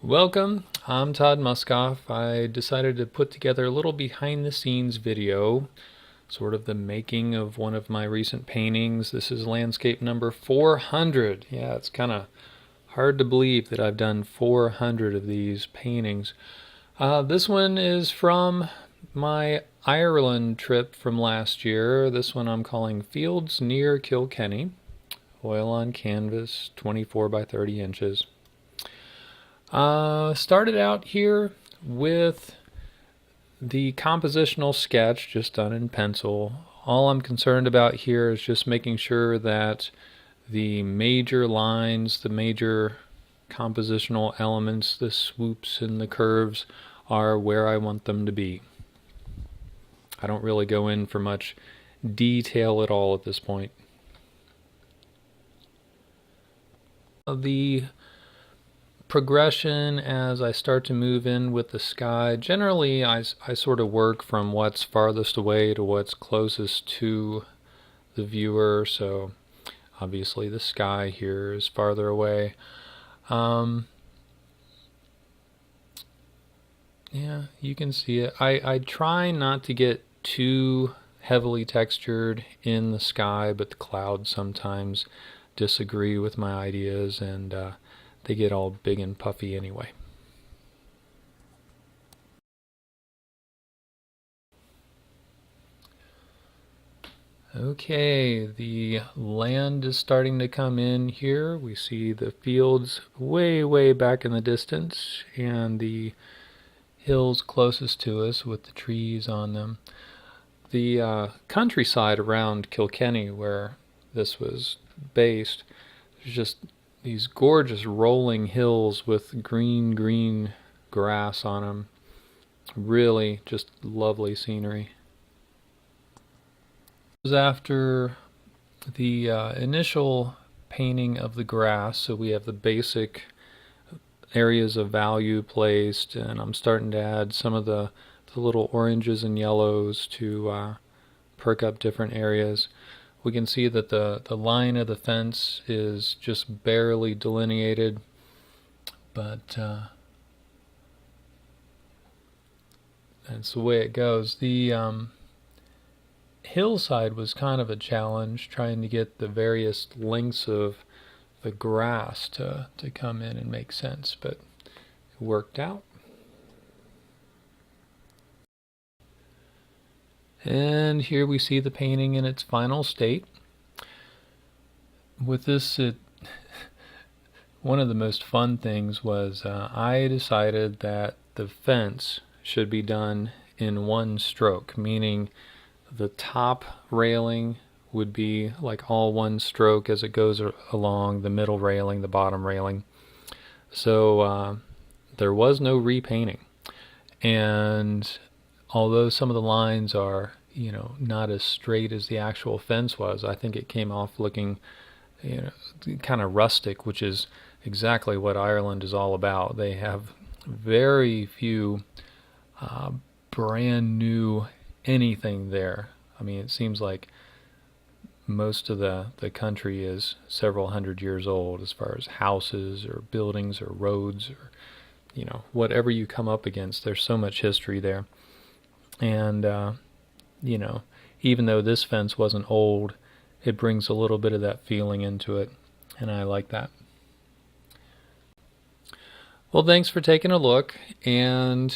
Welcome, I'm Todd Muskoff. I decided to put together a little behind the scenes video, sort of the making of one of my recent paintings. This is landscape number 400. Yeah, it's kind of hard to believe that I've done 400 of these paintings. This one is from my Ireland trip from last year. This one I'm calling Fields Near Kilkenny. Oil on canvas, 24 by 30 inches. Started out here with the compositional sketch just done in pencil. All I'm concerned about here is just making sure that the major lines, the major compositional elements, the swoops and the curves are where I want them to be. I don't really go in for much detail at all at this point. The progression as I start to move in with the sky, generally I sort of work from what's farthest away to what's closest to the viewer. So obviously the sky here is farther away. Yeah, you can see it. I try not to get too heavily textured in the sky, but the clouds sometimes disagree with my ideas, and they get all big and puffy anyway. Okay, the land is starting to come in here. We see the fields way back in the distance and the hills closest to us with the trees on them. The countryside around Kilkenny, where this was based, there's just these gorgeous rolling hills with green grass on them. Really just lovely scenery. This was after the initial painting of the grass, so we have the basic areas of value placed, and I'm starting to add some of the little oranges and yellows to perk up different areas. We can see that the line of the fence is just barely delineated, but that's the way it goes. The hillside was kind of a challenge, trying to get the various lengths of the grass to come in and make sense, but it worked out. And here we see the painting in its final state. With this, one of the most fun things was I decided that the fence should be done in one stroke, meaning the top railing would be like all one stroke as it goes along, the middle railing, the bottom railing. So there was no repainting. And although some of the lines are, not as straight as the actual fence was, I think it came off looking, kind of rustic, which is exactly what Ireland is all about. They have very few brand new anything there. I mean, it seems like most of the country is several hundred years old as far as houses or buildings or roads or, whatever you come up against. There's so much history there. And, even though this fence wasn't old, it brings a little bit of that feeling into it, and I like that. Well, thanks for taking a look, and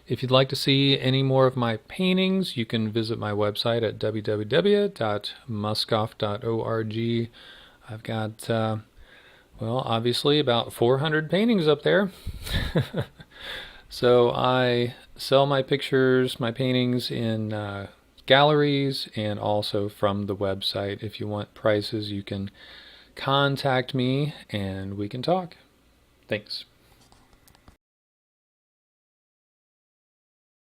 if you'd like to see any more of my paintings, you can visit my website at www.muskoff.org. I've got, obviously about 400 paintings up there. So I sell my pictures, my paintings in galleries and also from the website. If you want prices, you can contact me and we can talk. Thanks.